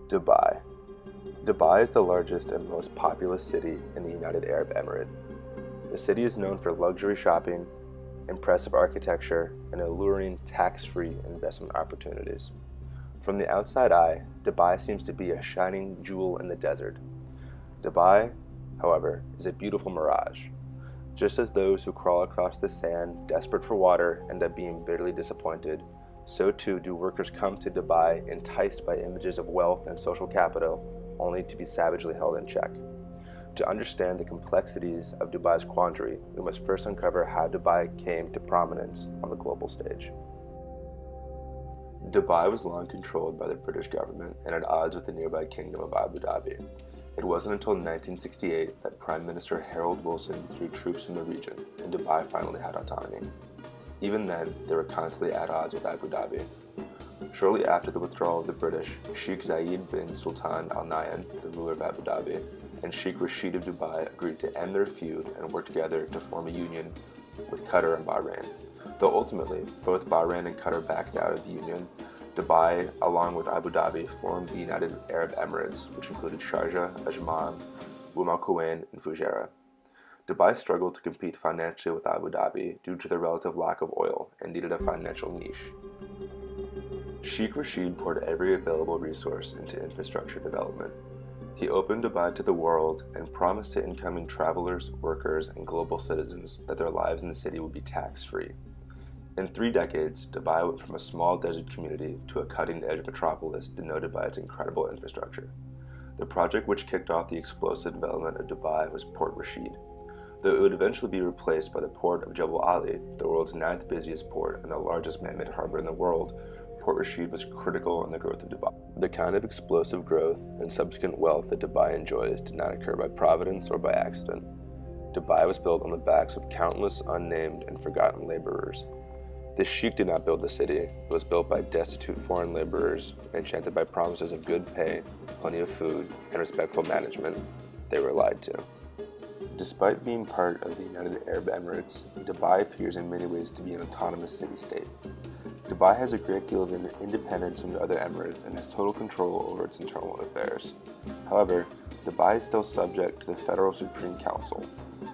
Dubai. Dubai is the largest and most populous city in the United Arab Emirate. The city is known for luxury shopping, impressive architecture, and alluring tax-free investment opportunities. From the outside eye, Dubai seems to be a shining jewel in the desert. Dubai, however, is a beautiful mirage. Just as those who crawl across the sand, desperate for water, end up being bitterly disappointed, so too do workers come to Dubai enticed by images of wealth and social capital, only to be savagely held in check. To understand the complexities of Dubai's quandary, we must first uncover how Dubai came to prominence on the global stage. Dubai was long controlled by the British government and at odds with the nearby kingdom of Abu Dhabi. It wasn't until 1968 that Prime Minister Harold Wilson withdrew troops from the region, and Dubai finally had autonomy. Even then, they were constantly at odds with Abu Dhabi. Shortly after the withdrawal of the British, Sheikh Zayed bin Sultan Al Nahyan, the ruler of Abu Dhabi, and Sheikh Rashid of Dubai agreed to end their feud and work together to form a union with Qatar and Bahrain. Though ultimately, both Bahrain and Qatar backed out of the union, Dubai, along with Abu Dhabi, formed the United Arab Emirates, which included Sharjah, Ajman, Umm Al Quwain, and Fujairah. Dubai struggled to compete financially with Abu Dhabi due to the relative lack of oil and needed a financial niche. Sheikh Rashid poured every available resource into infrastructure development. He opened Dubai to the world and promised to incoming travelers, workers, and global citizens that their lives in the city would be tax-free. In 3 decades, Dubai went from a small desert community to a cutting-edge metropolis denoted by its incredible infrastructure. The project which kicked off the explosive development of Dubai was Port Rashid. Though it would eventually be replaced by the port of Jebel Ali, the world's 9th busiest port and the largest man-made harbor in the world, Port Rashid was critical in the growth of Dubai. The kind of explosive growth and subsequent wealth that Dubai enjoys did not occur by providence or by accident. Dubai was built on the backs of countless unnamed and forgotten laborers. This sheik did not build the city. It was built by destitute foreign laborers, enchanted by promises of good pay, plenty of food, and respectful management. They were lied to. Despite being part of the United Arab Emirates, Dubai appears in many ways to be an autonomous city-state. Dubai has a great deal of independence from the other emirates and has total control over its internal affairs. However, Dubai is still subject to the Federal Supreme Council.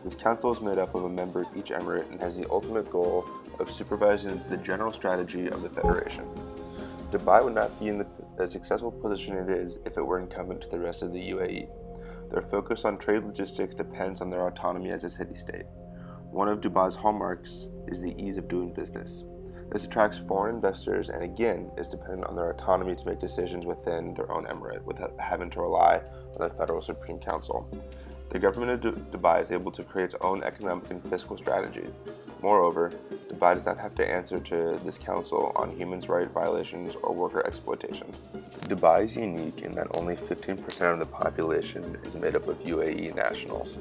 This council is made up of a member of each emirate and has the ultimate goal of supervising the general strategy of the federation. Dubai would not be in the successful position it is if it were incumbent to the rest of the UAE. Their focus on trade logistics depends on their autonomy as a city-state. One of Dubai's hallmarks is the ease of doing business. This attracts foreign investors and again is dependent on their autonomy to make decisions within their own emirate without having to rely on the Federal Supreme Council. The government of Dubai is able to create its own economic and fiscal strategy. Moreover, Dubai does not have to answer to this council on human rights violations or worker exploitation. Dubai is unique in that only 15% of the population is made up of UAE nationals.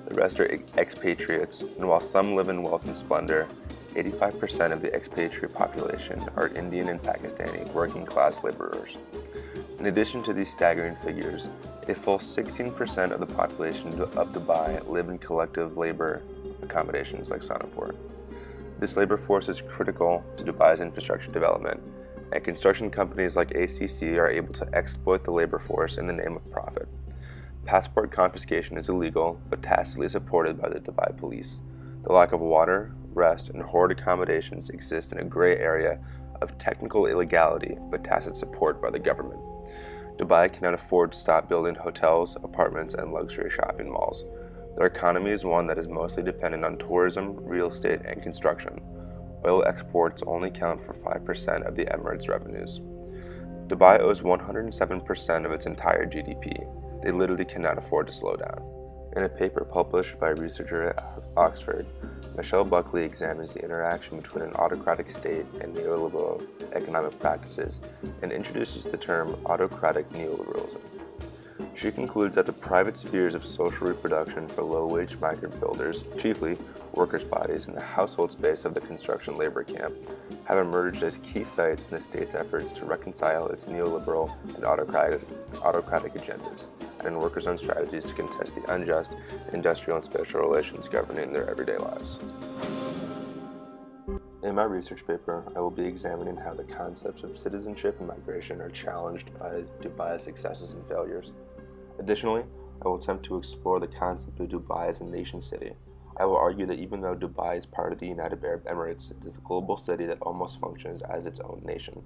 The rest are expatriates, and while some live in wealth and splendor, 85% of the expatriate population are Indian and Pakistani working-class laborers. In addition to these staggering figures, a full 16% of the population of Dubai live in collective labor accommodations like Sonapur. This labor force is critical to Dubai's infrastructure development, and construction companies like ACC are able to exploit the labor force in the name of profit. Passport confiscation is illegal, but tacitly supported by the Dubai police. The lack of water, rest, and horrid accommodations exist in a gray area of technical illegality, but tacit support by the government. Dubai cannot afford to stop building hotels, apartments, and luxury shopping malls. Their economy is one that is mostly dependent on tourism, real estate, and construction. Oil exports only count for 5% of the Emirates' revenues. Dubai owes 107% of its entire GDP. They literally cannot afford to slow down. In a paper published by a researcher at Oxford, Michelle Buckley examines the interaction between an autocratic state and neoliberal economic practices and introduces the term autocratic neoliberalism. She concludes that the private spheres of social reproduction for low-wage migrant builders, chiefly workers' bodies in the household space of the construction labor camp, have emerged as key sites in the state's efforts to reconcile its neoliberal and autocratic agendas, and in workers' own strategies to contest the unjust industrial and spatial relations governing their everyday lives. A In my research paper, I will be examining how the concepts of citizenship and migration are challenged by Dubai's successes and failures. Additionally, I will attempt to explore the concept of Dubai as a nation city. I will argue that even though Dubai is part of the United Arab Emirates, it is a global city that almost functions as its own nation.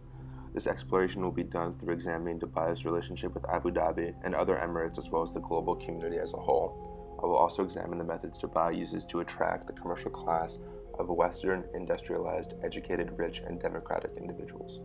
This exploration will be done through examining Dubai's relationship with Abu Dhabi and other emirates as well as the global community as a whole. I will also examine the methods Dubai uses to attract the commercial class of Western, industrialized, educated, rich, and democratic individuals.